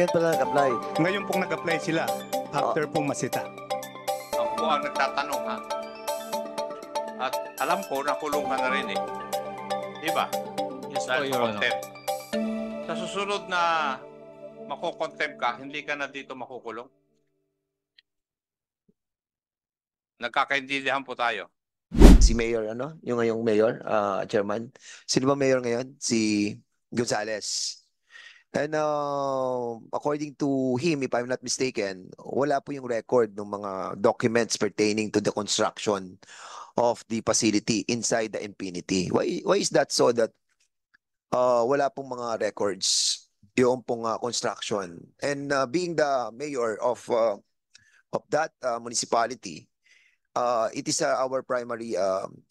Ngayon pala nag-apply. Ngayon pong nag-apply sila after pong masita. Ako po ang nagtatanong ha. At alam ko nakulong ka na rin eh. Di ba? Yes po, Dahil Your sa Honor. contempt. Sa susunod na makokontempt ka, hindi ka na dito makukulong. Nagkakaintindihan po tayo. Si Mayor, ano? Yung ngayong Mayor, Chairman. Sino ba Mayor ngayon? Si Gonzales. And according to him, if I'm not mistaken, wala po yung record ng mga documents pertaining to the construction of the facility inside the Infinity. Why is that so that wala pong mga records yung pong construction? And being the mayor of that municipality, it is our primary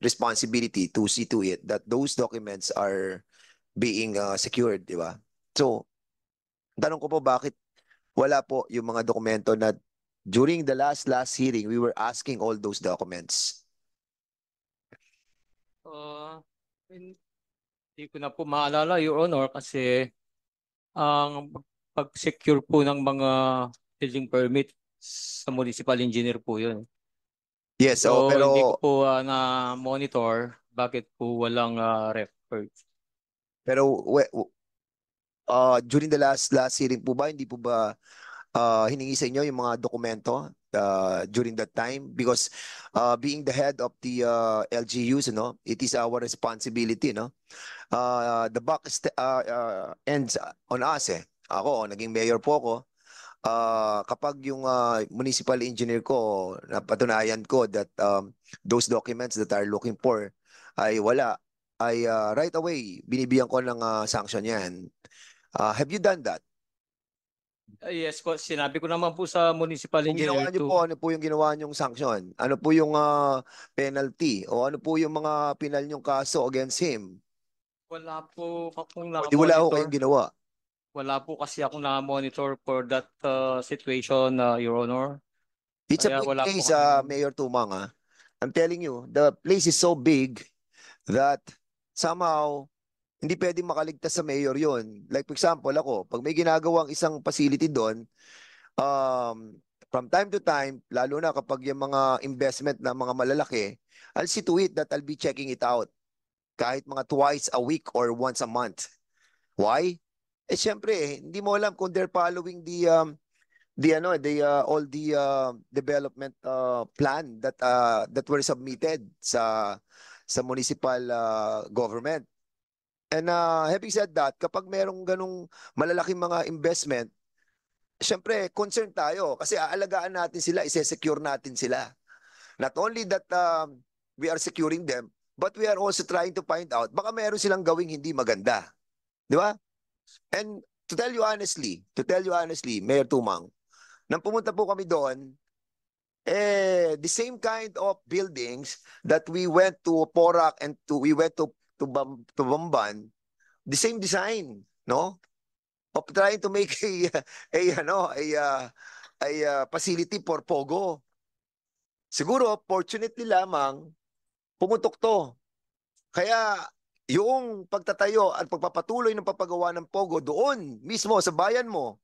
responsibility to see to it that those documents are being secured, di ba? So, tanong ko po bakit wala po yung mga dokumento na during the last hearing, we were asking all those documents. Hindi ko na po maalala, Your Honor, kasi ang pag-secure po ng mga building permit sa municipal engineer po yun. Yes, So, pero hindi ko po na-monitor bakit po walang record. pero during the last hearing po ba, hindi po ba hiningi sa inyo yung mga dokumento during that time? Because being the head of the LGUs, it is our responsibility, the buck ends on us eh. Ako, naging mayor po ako. Kapag yung municipal engineer ko, napatunayan ko that those documents that are looking for ay wala, ay right away, binibigyan ko ng sanction yan. Have you done that? Yes po, sinabi ko naman po sa municipal Kung ginawa engineer niyo to. po, ano po yung ginawa niyong sanction? Ano po yung penalty? O ano po yung mga pinal niyong kaso against him? Wala po akong O di wala ho na-monitor. kayong ginawa? Wala po kasi akong na-monitor for that situation, Your Honor. It's a Kaya big wala po place, kaming- Mayor Tumang. I'm telling you, the place is so big that somehow hindi pwedeng makaligtas sa mayor yon. Like for example, ako, pag may ginagawang isang facility doon, from time to time, lalo na kapag yung mga investment na mga malalaki, I'll see to it that I'll be checking it out kahit mga twice a week or once a month. Why? Eh syempre, hindi mo alam kung they're following all the development plan that were submitted sa municipal government. And having said that, kapag merong ganong malalaking mga investment, syempre concerned tayo kasi aalagaan natin sila, ise-secure natin sila. Not only that we are securing them, but we are also trying to find out baka meron silang gawing hindi maganda. Di ba? And to tell you honestly, Mayor Tumang, nang pumunta po kami doon, the same kind of buildings that we went to Porac and we went to Bamban, the same design, no? Of trying to make a facility for Pogo. Siguro, fortunately lamang, pumutok to. Kaya, yung pagtatayo at pagpapatuloy ng papagawa ng Pogo doon, mismo sa bayan mo,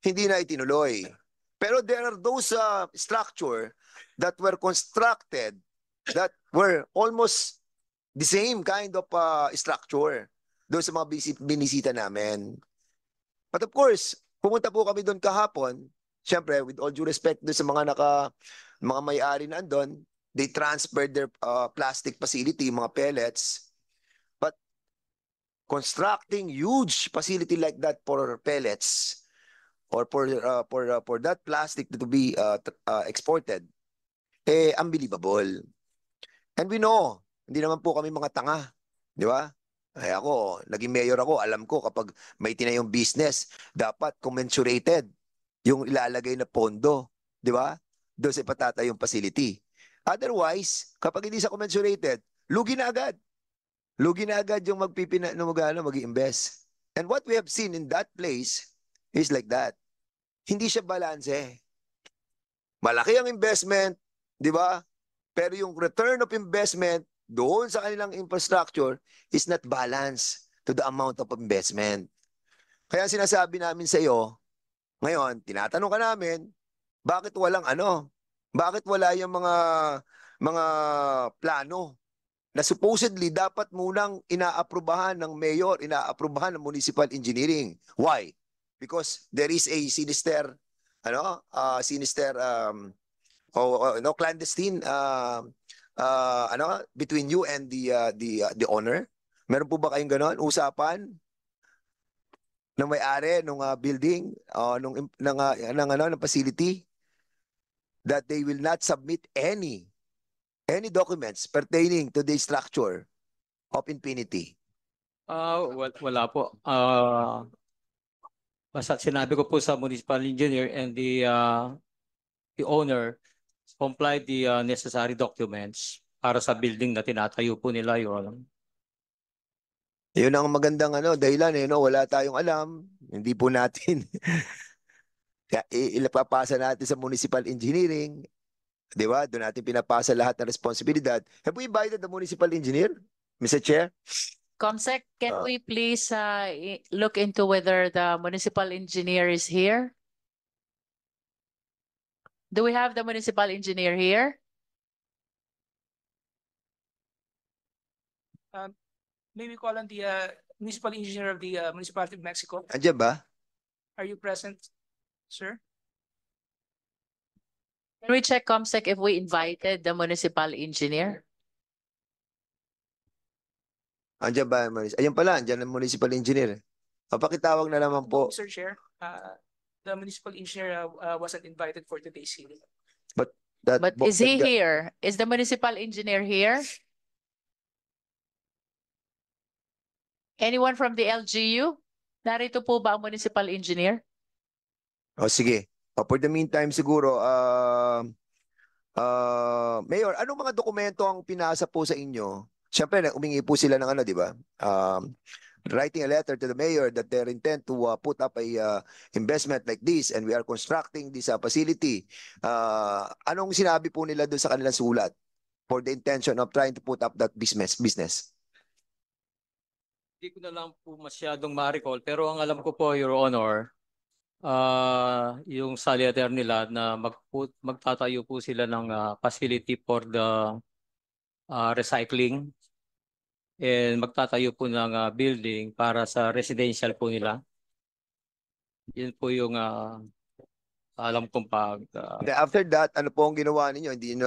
hindi na itinuloy. Pero there are those structure that were constructed that were almost the same kind of structure doon sa mga binisita namin. But of course, pumunta po kami doon kahapon. Siyempre, with all due respect doon sa mga may-ari na andun, they transferred their plastic facility, mga pellets. But constructing huge facility like that for pellets or for that plastic to be exported, unbelievable. And we know, hindi naman po kami mga tanga, di ba? Ay ako, naging mayor ako, alam ko kapag may tinayong business, dapat commensurated yung ilalagay na pondo, di ba? Doon sa ipatatayong facility. Otherwise, kapag hindi sa commensurated, lugi na agad. Lugi na agad yung mag-i-invest. And what we have seen in that place is like that. Hindi siya balanse. Malaki ang investment, di ba? Pero yung return of investment doon sa kanilang infrastructure is not balanced to the amount of investment. Kaya sinasabi namin sa iyo, Ngayon, tinatanong ka namin, bakit walang ano? Bakit wala yung mga plano na supposedly dapat munang inaaprubahan ng mayor, inaaprubahan ng municipal engineering? Why? Because there is a sinister sinister no clandestine between you and the owner. Meron po ba kayong ganon usapan ng may-ari ng building ng facility that they will not submit any documents pertaining to the structure of Infinity? Wala po. Basta sinabi ko po sa municipal engineer and the owner comply the necessary documents para sa building na tinatayo po nila, Your Honor. Yun ang magandang dahilan no? Wala tayong alam, hindi po natin ilapapasa natin sa municipal engineering, di ba? Doon natin pinapasa lahat ng responsibilidad. Have we invited the municipal engineer, Mr. Chair? Comsec, can we please look into whether the municipal engineer is here? Do we have the municipal engineer here? May we call on the municipal engineer of the municipality of Mexico? Andiyan ba? Are you present, sir? Can we check Comsec if we invited the municipal engineer? Andiyan ba? Ayan pala, andiyan ang municipal engineer. Pakitawag na naman po. Mr. Chair, the municipal engineer wasn't invited for today's hearing. But is he here? Is the municipal engineer here? Anyone from the LGU? Narito po ba ang municipal engineer? Sige. For the meantime siguro, Mayor, anong mga dokumento ang pinasa po sa inyo? Siyempre, umingi po sila ng di ba? Writing a letter to the mayor that they intend to put up a investment like this and we are constructing this facility. Anong sinabi po nila doon sa kanilang sulat for the intention of trying to put up that business? Hindi ko na lang po masyadong ma-recall, pero ang alam ko po, Your Honor, yung sa letter nila na magtatayo po sila ng facility for the recycling and magtatayo po ng building para sa residential po nila. Yun po yung alam kong After that, ano po ang ginawa ninyo? Hindi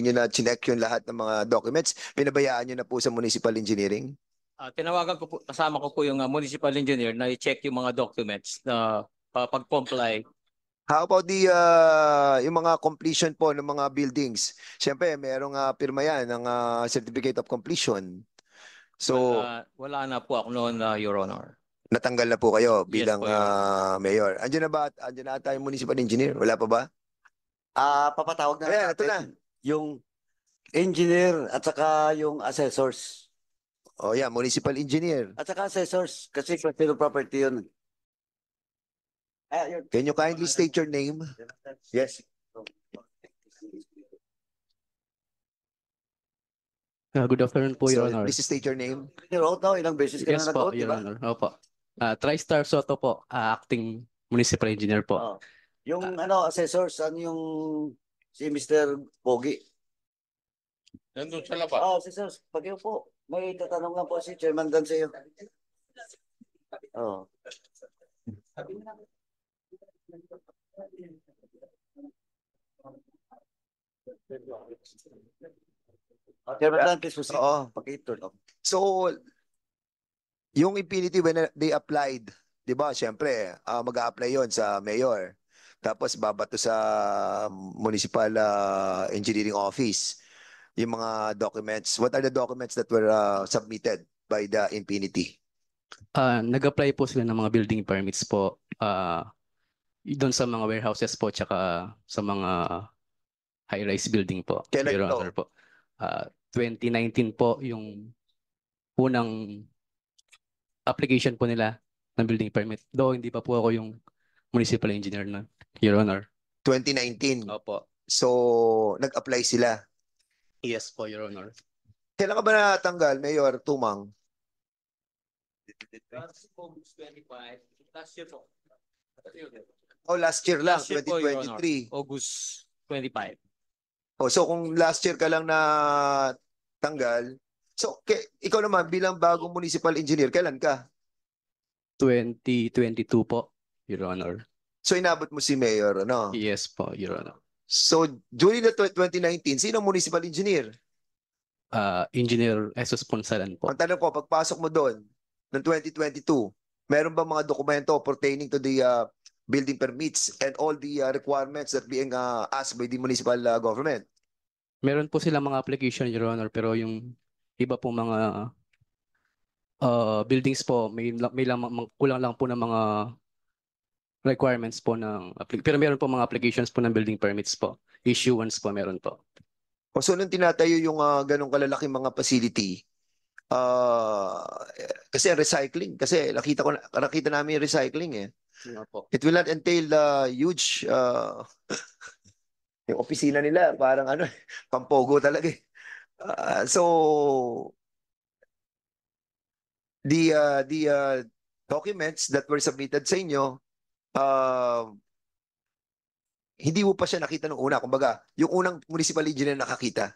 nyo na chinek yung lahat ng mga documents? Pinabayaan nyo na po sa municipal engineering? Tinawagan ko po, kasama ko po yung municipal engineer na i-check yung mga documents na pag-comply. How about yung mga completion po ng mga buildings? Siyempre, merong pirma yan ng certificate of completion. So, wala na po ako noon, Your Honor. natanggal na po kayo bilang po, Your mayor. Andiyan na ba? Andiyan na tayong municipal engineer? Wala pa ba? Papatawag na Ayan, ito natin na. yung engineer at saka yung assessors. Yeah, municipal engineer. At saka assessors kasi personal property yun. Yun. Can you kindly state your name? Yes. Good afternoon po, Your So, Honor. please state your name. Your oath now, ilang beses ka Yes na po, nag-oath, di Your ba? Honor. Opo. TriStar Soto po, acting municipal engineer po. Oo. Yung assessors, yung si Mr. Pogi. Nandun sa labas. Assessors, pag po, may tatanong lang po si Chairman Dan sa iyo. Chairman Dan, please proceed. Oo. Pag-ito. So, yung Infinity when they applied, 'di ba? Syempre, mag-a-apply 'yon sa mayor. Tapos babato sa municipal engineering office yung mga documents. What are the documents that were submitted by the Infinity? Nag-apply po sila ng mga building permits po doon sa mga warehouses po tsaka sa mga high-rise building po. Kailan Your ito? Honor po. 2019 po yung unang application po nila ng building permit. Though hindi pa po ako yung municipal engineer na, Your Honor. 2019. Opo. So, nag-apply sila. Yes po, Your Honor. Kailan ka ba natanggal, Mayor Tumang? August 25, last year po. Oh, last year lang, Last year po, Your Honor. 2023. August 25. Oh, so kung last year ka lang na tanggal, so ikaw naman bilang bagong municipal engineer, kailan ka? 2022 po, Your Honor. So inabot mo si Mayor, ano? Yes po, Your Honor. So during the 2019, sino ang municipal engineer? Engineer Jesus Ponsalan po. Ang tanong ko, pagpasok mo doon ng 2022, meron ba mga dokumento pertaining to the building permits and all the requirements that being asked by the municipal government? Meron po silang mga application, Your Honor, pero yung iba po mga buildings po, kulang lang po ng mga requirements po pero meron po mga applications po ng building permits po. Issuance po meron po. O so nung tinatayo yung ganong kalalaking mga facility, kasi recycling, kasi nakita namin yung recycling eh. Nga po. It will not entail huge yung opisina nila, parang ano, pampogo talaga eh. So the documents that were submitted sa inyo, hindi mo pa siya nakita nung una. Kumbaga, yung unang municipal engineer nakakita.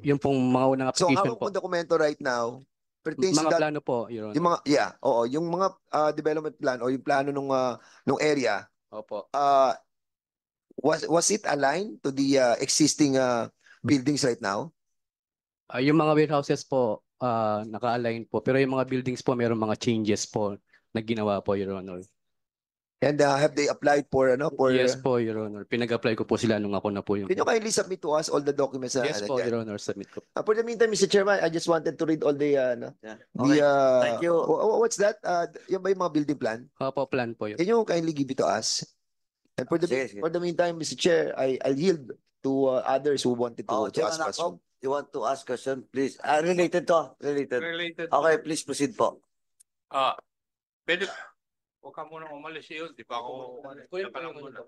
Yung pong mga unang So, ang application hawak po. mong dokumento right now pertains to Mga that, plano po, Your Honor. yung mga, yeah, oo, yung mga development plan o yung plano nung area, Opo. was it aligned to the existing buildings right now? Yung mga warehouses po, naka-align po. Pero yung mga buildings po, meron mga changes po na ginawa po, Your Honor. And have they applied for Yes po, Your Honor. Pinag-apply ko po sila nung ako na po yung... Can you kindly submit to us all the documents na Yes po, nandyan? Your Honor. Submit ko. For the meantime, Mr. Chairman, I just wanted to read all the Yeah. the Okay. Thank you. what's that? Yung ba yung mga building plan? Opo, plan po yun. Can you kindly give it to us? And for the Sige, sige. for the meantime, Mr. Chair, I'll yield to others who wanted to Chairman ask questions. Jacob, you want to ask question, please? Related to, related. Related. Okay, please proceed po. Pwede, huwag ka muna umalis yun. Di ba ako, ka lang muna.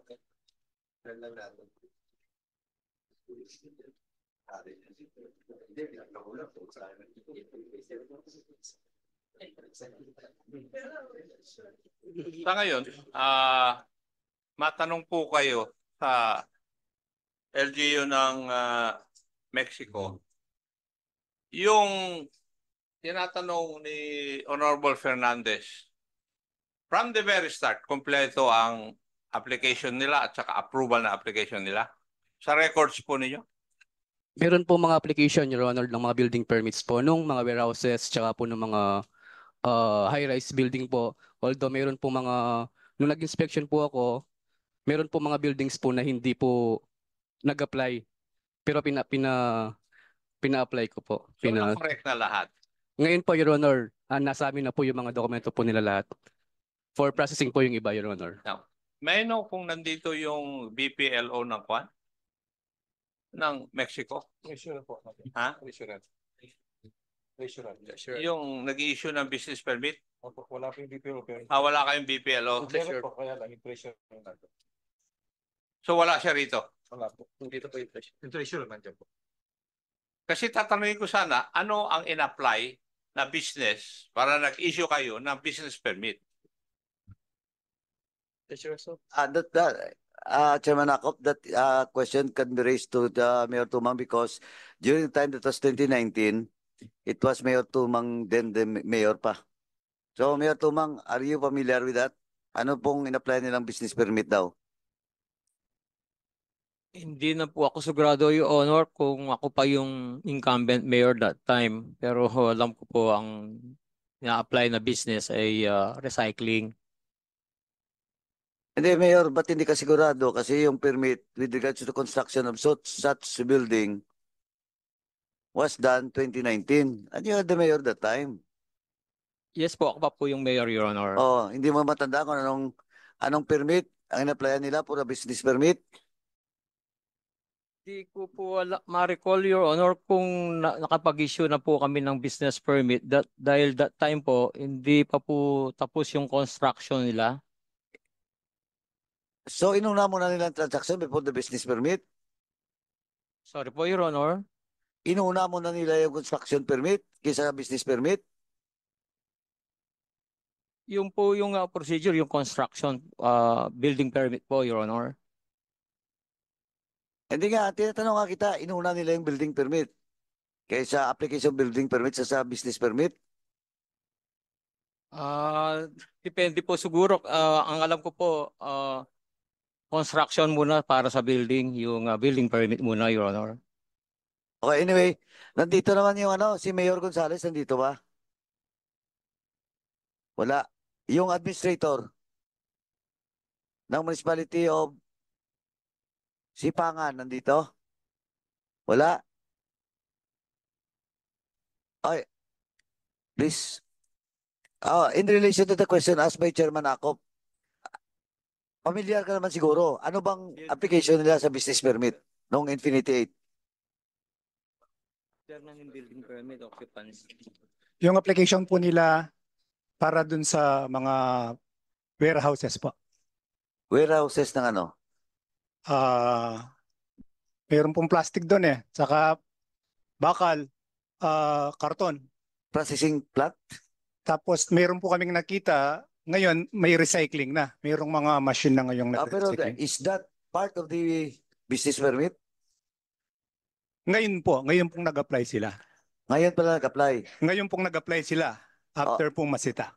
Sa ngayon, matanong po kayo sa LGU ng Mexico. Yung tinatanong ni Honorable Fernandez, from the very start, kompleto ang application nila at saka approval na application nila. Sa records po ninyo? Meron po mga application, Your Honor, ng mga building permits po, nung mga warehouses, tsaka po ng mga high-rise building po. Although meron po mga, nung nag-inspection po ako, meron po mga buildings po na hindi po nag-apply. Pero pina-apply ko po. So, correct na lahat. Ngayon po, Your Honor, nasa amin na po yung mga dokumento po nila lahat. For processing po yung iba, Your Honor. May I know kung nandito yung BPLO ng Kwan? Ng Mexico? Ha? Yung nag-i-issue ng business permit? Wala pa yung BPLO. Wala kayong BPLO. Kaya lang, impression. So wala siya rito. Wala po. Dito po impression. Impression nandiyan po. Kasi tatanungin ko sana, ano ang in-apply na business para nag-issue kayo ng business permit? Chairman Jacob, that question can be raised to the Mayor Tumang because during the time that was 2019, it was Mayor Tumang then the mayor pa. So Mayor Tumang, are you familiar with that? Ano pong in-apply nilang business permit daw? Hindi na po ako sigurado, Your Honor, kung ako pa yung incumbent mayor that time. Pero alam ko po ang na-apply na business ay recycling. Hindi, Mayor, ba't hindi ka sigurado? Kasi yung permit with regards to the construction of such building was done 2019. And you had the mayor that time. Yes po, ako pa po yung mayor, Your Honor. Oh, hindi mo matanda kung anong permit ang in-applyan nila for a business permit? Hindi ko po ma-recall, Your Honor, kung nakapag-issue na po kami ng business permit. Dahil that time po, hindi pa po tapos yung construction nila. So, inuna mo na nilang transaction before the business permit? Sorry po, Your Honor. Inuna mo na nila yung construction permit kaysa business permit? Yung po yung procedure, yung construction, building permit po, Your Honor. Hindi nga, tinatanong nga kita, inuna nila yung building permit. Kaysa application building permit sa business permit. Depende po siguro. Ang alam ko po, construction muna para sa building, yung building permit muna, Your Honor. Okay, anyway, nandito naman yung si Mayor Gonzales, nandito ba? Wala. Yung administrator ng Municipality of Sipangan, nandito? Wala. Okay, please. In relation to the question asked by Chairman Akop, familiar ka naman siguro. Ano bang application nila sa business permit nung Infinity 8? Building permit occupancy. Yung application po nila para dun sa mga warehouses po. Warehouses ng ano? Mayroon pong plastic doon eh. Saka bakal, karton. Processing plant? Tapos mayroon po kaming nakita, ngayon may recycling na. Mayroong mga machine na ngayong Pero nag-recycling. is that part of the business permit? Ngayon pong nag-apply sila. Ngayon pala nag-apply. Ngayon pong nag-apply sila after pong masita.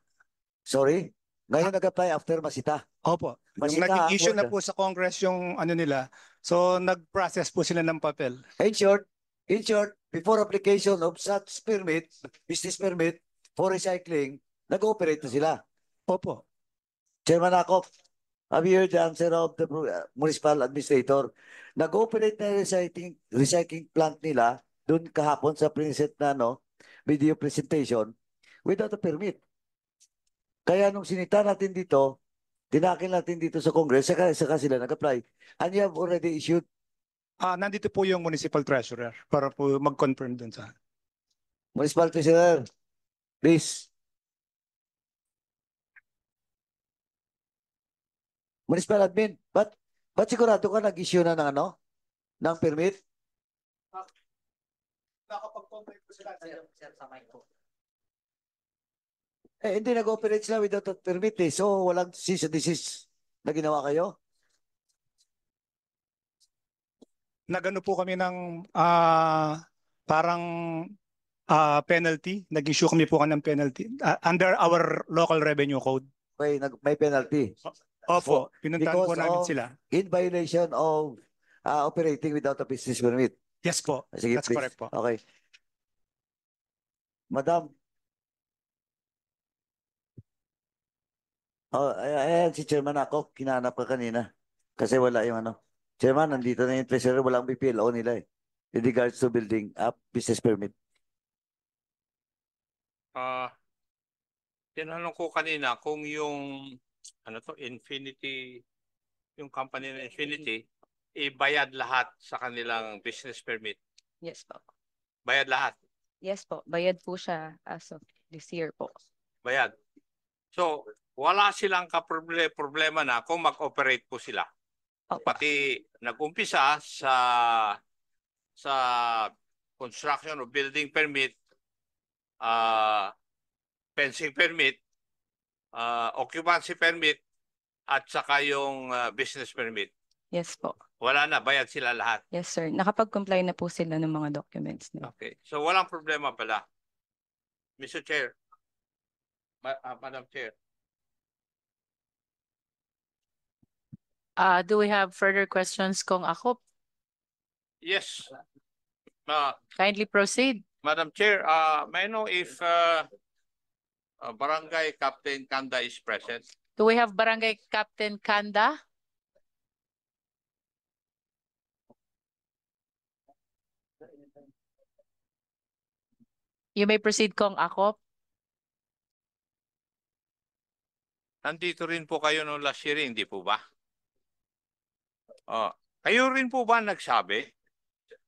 Sorry? Ngayon nag-apply after masita. Opo. Yung Masita naging ang issue na word. po sa Congress yung ano nila. So nag-process po sila ng papel. In short, before application of such permit, business permit for recycling, nag-ooperate na sila. Opo. Chairman Akop, have you heard the answer of the municipal administrator? Nag-ooperate na recycling plant nila doon kahapon sa present na video presentation without a permit. Kaya nung sinita natin dito, tinakil natin dito sa Congress, saka sila nag-apply. And you have already issued. Nandito po yung municipal treasurer para po mag-confirm dun sa. Municipal Treasurer, please. Municipal Admin, ba't sigurado ka nag-issue na ng ng permit? Nakapag-confirm po sila. Hindi nag-operate sila without a permit eh. So walang cease and desist na ginawa kayo? Nagano po kami ng parang penalty. Nag-issue kami po ng penalty under our local revenue code. May penalty. Opo, pinuntahan po because namin of- sila. In violation of operating without a business permit. Yes po, Sige, that's please. correct po. Okay. Madam. Ayan si Chairman ako, kinahanap ka kanina. Kasi wala yung Chairman, nandito na yung treasurer, walang BPLO nila eh. With regards to building up business permit. Tinanong ko kanina kung yung Infinity, yung company na Infinity, ibayad lahat sa kanilang business permit. Yes po. Bayad lahat. Yes po. Bayad po siya as of this year po. Bayad. So, wala silang problema na kung mag-operate po sila. Opo. Pati nag-umpisa sa construction of building permit, fencing permit, occupancy permit, at saka yung business permit. Yes po. Wala na, bayad sila lahat. Yes sir. Nakapag-comply na po sila ng mga documents nila. Okay. So walang problema pala. Mr. Chair. Madam Chair. Do we have further questions, Kong Akop? Yes. Kindly proceed. Madam Chair, may I know if Barangay Captain Kanda is present? Do we have Barangay Captain Kanda? You may proceed, Kong Akop. Nandito rin po kayo noong last year, hindi po ba? Kayo rin po ba nagsabi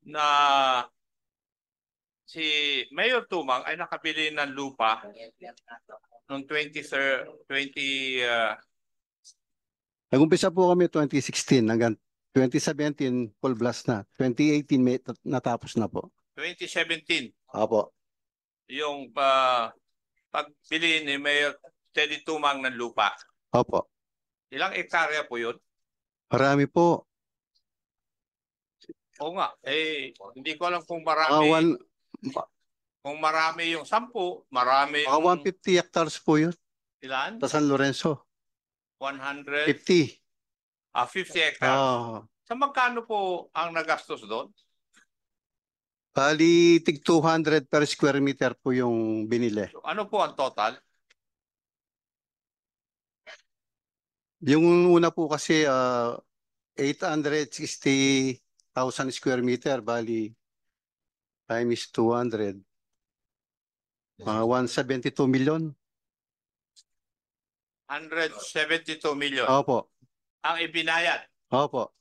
na si Mayor Tumang ay nakabili ng lupa noong 20... Nag-umpisa po kami 2016 hanggang 2017 full blast na. 2018 may natapos na po. 2017, Opo. yung pagbili ni Mayor Teddy Tumang ng lupa. Opo. Ilang ektarya po yun? Marami po. Oo nga, hindi ko alam kung Mga marami yung 10, marami mga yung 150 hectares po yun ilan? sa San Lorenzo. 100, 50. 50 hectares. Ah, Sa magkano po ang nagastos doon? bali tig 200 per square meter po yung binili. So, ano po ang total? Yung una po kasi 860,000 square meter, bali times 200. Mga 172 million. 172 million. Opo. Ang ibinayad. Opo.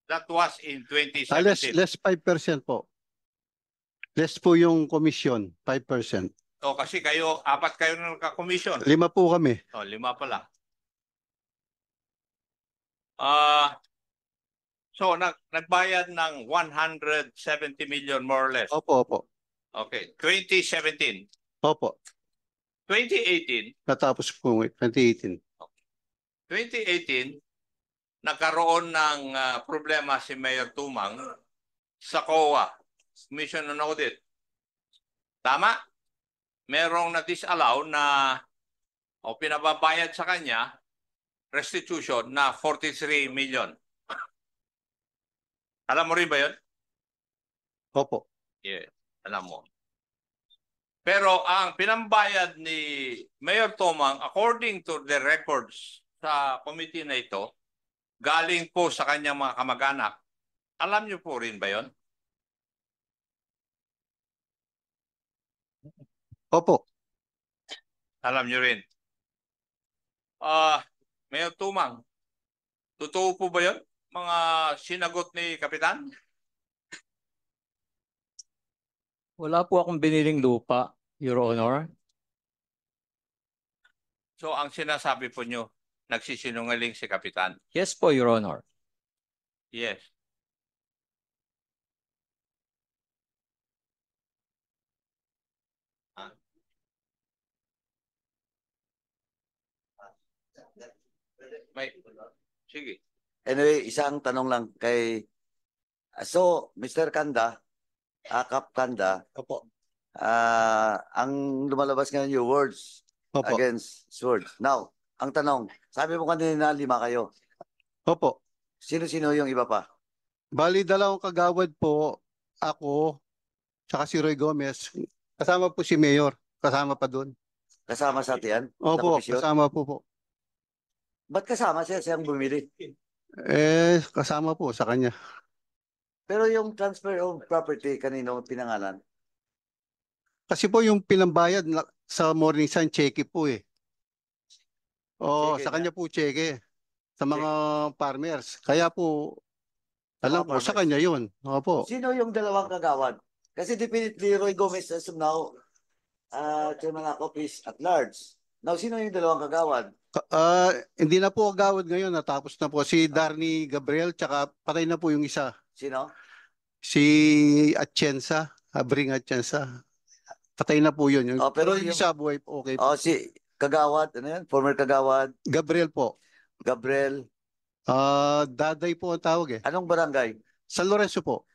That was in 2017. Less 5% po. Less po yung commission, 5%. O kasi apat kayo na nagka-commission. 5 po kami. O, 5 pala. So, nagbayad ng 170 million more or less. Opo, opo. Okay, 2017. Opo. 2018, Natapos po 2018. 2018, nagkaroon ng problema si Mayor Tumang sa COA, Commission on Audit. Tama? Merong na-disallow o pinababayad sa kanya restitution na 43 million. Alam mo rin ba yun? Opo. Yeah, alam mo. Pero ang pinambayad ni Mayor Tumang, according to the records sa committee na ito, galing po sa kanyang mga kamag-anak. Alam niyo po rin ba yun? Opo. Alam niyo rin. Mayor Tumang, totoo po ba yun? Mga sinagot ni Kapitan? Wala po akong biniling lupa, Your Honor. So ang sinasabi po nyo, nagsisinungaling si Kapitan? Yes po, Your Honor. Yes. Sige. Anyway, isang tanong lang kay so Mr. Kanda, Kap Kanda, Opo. ang lumalabas ngayon yung words Opo. against words. Now, ang tanong, sabi mo kanina 5 kayo. Opo. Sino-sino yung iba pa? Bali, 2 kagawad po, ako, tsaka si Roy Gomez. Kasama po si Mayor. Kasama pa doon. Kasama sa tiyan? Opo, kasama po. Ba't kasama siya? Siyang bumili. Kasama po sa kanya. Pero yung transfer of property, kanino pinangalan? Kasi po yung pinambayad sa Morning Sun, cheque po eh. Oo, Cheque sa kanya po cheque. Sa mga farmers. Kaya po, alam ko, sa kanya yun. Opo. Sino yung 2 kagawad? Kasi definitely Roy Gomez as of now, chairman ng office at large. Now, sino yung 2 kagawad? Hindi na po kagawad ngayon. Natapos na po. Si Darny Gabriel, tsaka patay na po yung isa. Sino? Si Atienza, Abring Atienza. Patay na po yun. Pero yung yung isa buhay po, okay po. si kagawad, ano yan? Former kagawad, Gabriel po. Gabriel. Daday po ang tawag eh. Anong barangay? San Lorenzo po.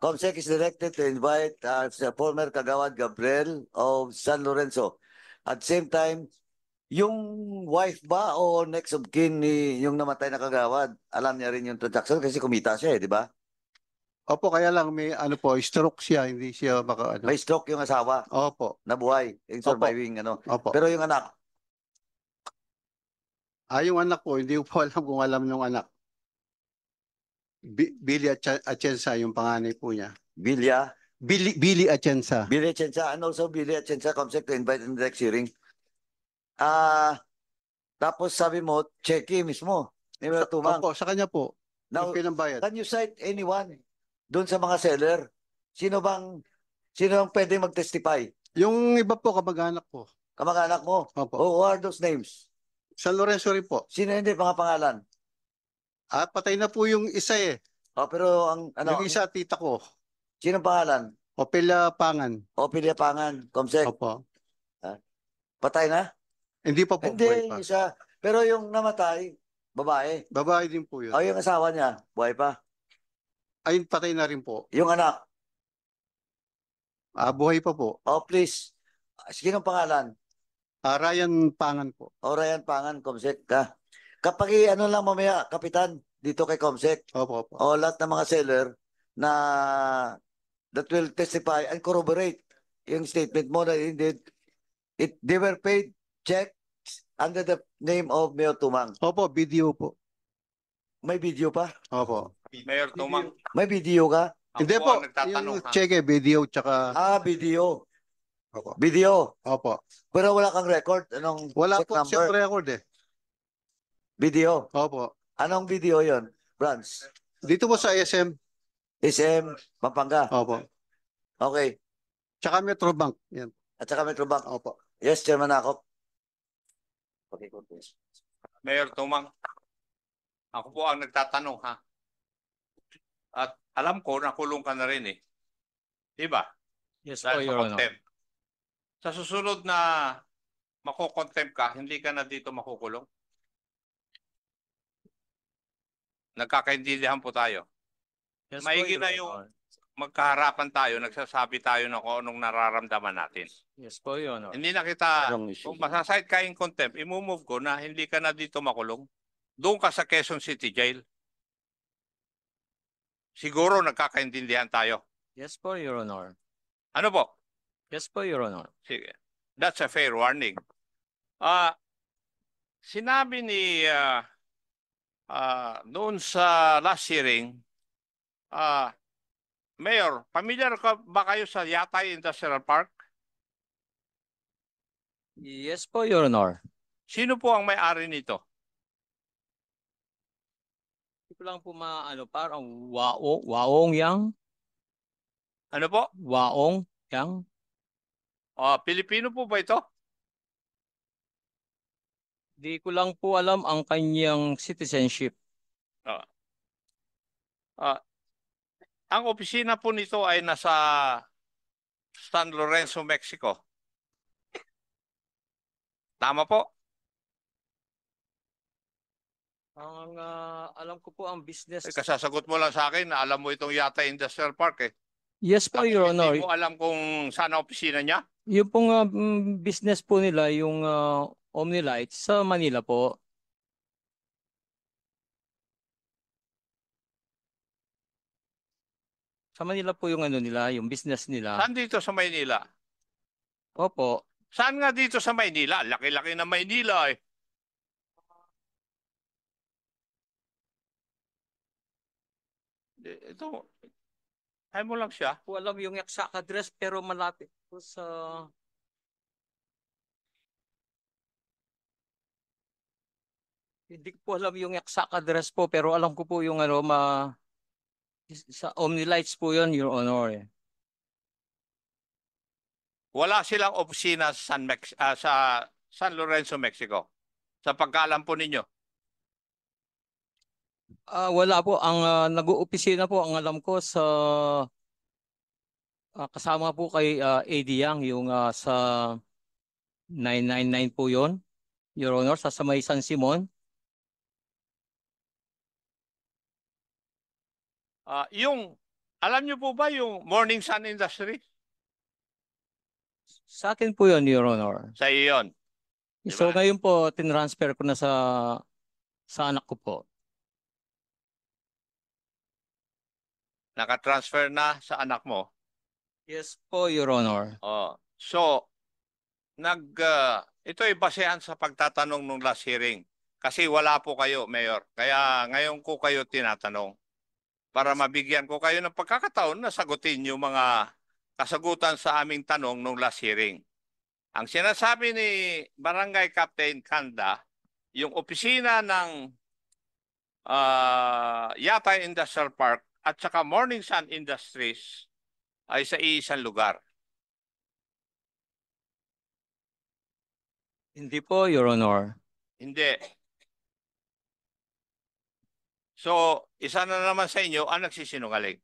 COMSEC is directed to invite sa former kagawad Gabriel of San Lorenzo. At same time, yung wife ba o next of kin ni yung namatay na kagawad, alam niya rin yung transaction kasi kumita siya di ba? Opo, kaya lang may stroke siya, hindi siya May stroke yung asawa. Opo. Nabuhay, in surviving Opo. Pero yung anak, yung anak po, hindi ko po alam kung alam ng anak. Billy Atienza, yung panganay po niya. Billy Atienza. Billy Atienza, and also Billy Atienza COMSEC to invite in the next hearing. Tapos sabi mo, cheque mismo. Opo, sa kanya po. Now, yung pinambayad. can you cite anyone doon sa mga seller? Sino bang pwedeng mag-testify? Yung iba po, kamag-anak po. Kamag-anak mo? Opo. Who are those names? San Lorenzo rin po. Sino hindi mga pangalan? Patay na po yung isa eh. Pero Yung isa, tita ko. Sino pangalan? Opela Pangan. Opilia Pangan, COMSEC. Opo. Patay na? Hindi pa po, buhay Hindi, pa. isa. Pero yung namatay, babae. Babae din po yun. O yung asawa niya, buhay pa. Ayun, patay na rin po. Yung anak, Buhay pa po. please. Sige ng pangalan. Ryan Pangan po. O Ryan Pangan, Comsec ka. Kapag ano lang mamaya, Kapitan, dito kay Comsec. Opo, opo. O lahat ng mga seller na that will testify and corroborate yung statement mo na indeed they were paid checks under the name of Mayor Tumang. Opo, video po. May video pa? Opo. Mayor Tumang, May video ka? ako Hindi po po, ang nagtatanong. yung cheque, video, tsaka... Video. Opo. Video. Opo. Pero wala kang record? Anong Wala check po number? siyang record eh. Video. Opo. Anong video yon? Branch? Dito po sa SM. SM, Pampanga. Opo. Okay. Tsaka Metrobank. Yan. At saka Metrobank. Opo. Yes, Chairman Akop. Okay, Mayor Tumang, ako po ang nagtatanong ha. At alam ko nakulong ka na rin eh. Di ba? Yes po, Dahil sa Your Honor. contempt. Sa susunod na makokontempt ka, hindi ka na dito makukulong. Nagkakaintindihan po tayo. Yes po, Maigi Your na yung Honor. magkaharapan tayo, nagsasabi tayo ng kung anong nararamdaman natin. Yes po, Your Honor. Hindi na kita, Wrong issue. kung masaside ka in contempt, imumove ko na hindi ka na dito makulong. Doon ka sa Quezon City Jail. Siguro nagkakaintindihan tayo. Yes po, Your Honor. Ano po? Yes po, Your Honor. Sige. That's a fair warning. Sinabi ni noon sa last hearing, Mayor, familiar ka ba kayo sa Yatay Industrial Park? Yes po, Your Honor. Sino po ang may-ari nito? Hindi ko lang po parang waong yang. Ano po? Waong yang. Pilipino po ba ito? Di ko lang po alam ang kanyang citizenship. Ang opisina po nito ay nasa San Lorenzo, Mexico. Tama po? Ang alam ko po ang business. Kasasagot mo lang sa akin na alam mo itong Yatay Industrial Park eh. Yes po, Your Honor. Hindi mo alam kung saan ang opisina niya? Yung pong business po nila, yung Omnilight sa Manila po. Sa Manila po yung nila, yung business nila. Saan dito sa Maynila? Opo. Saan nga dito sa Maynila? Laki-laki na Maynila eh. Ito, ay mo lang siya. Po alam yung exact address pero malapit po sa hindi ko po alam yung exact address po pero alam ko po yung sa Omnilights po yun, Your Honor. Wala silang opisina sa San Lorenzo, Mexico. Sa pagkaalam po ninyo. Wala po. Ang nag-uopisina po, ang alam ko sa kasama po kay AD Yang, yung sa 999 po yun, Your Honor, sa may San Simon. Alam niyo po ba yung Morning Sun Industry? Sa akin po yun, Your Honor. Sa iyo yun. So Diba? ngayon po, tinransfer ko na sa anak ko po. Nakatransfer na sa anak mo. Yes po, Your Honor. So, ito ay basehan sa pagtatanong nung last hearing. Kasi wala po kayo, Mayor. Kaya ngayon ko kayo tinatanong. Para mabigyan ko kayo ng pagkakataon na sagutin yung mga kasagutan sa aming tanong nung last hearing. Ang sinasabi ni Barangay Captain Kanda, yung opisina ng Yatay Industrial Park at saka Morning Sun Industries ay sa iisang lugar. Hindi po, Your Honor. Hindi. So, isa na naman sa inyo ang nagsisinungaling.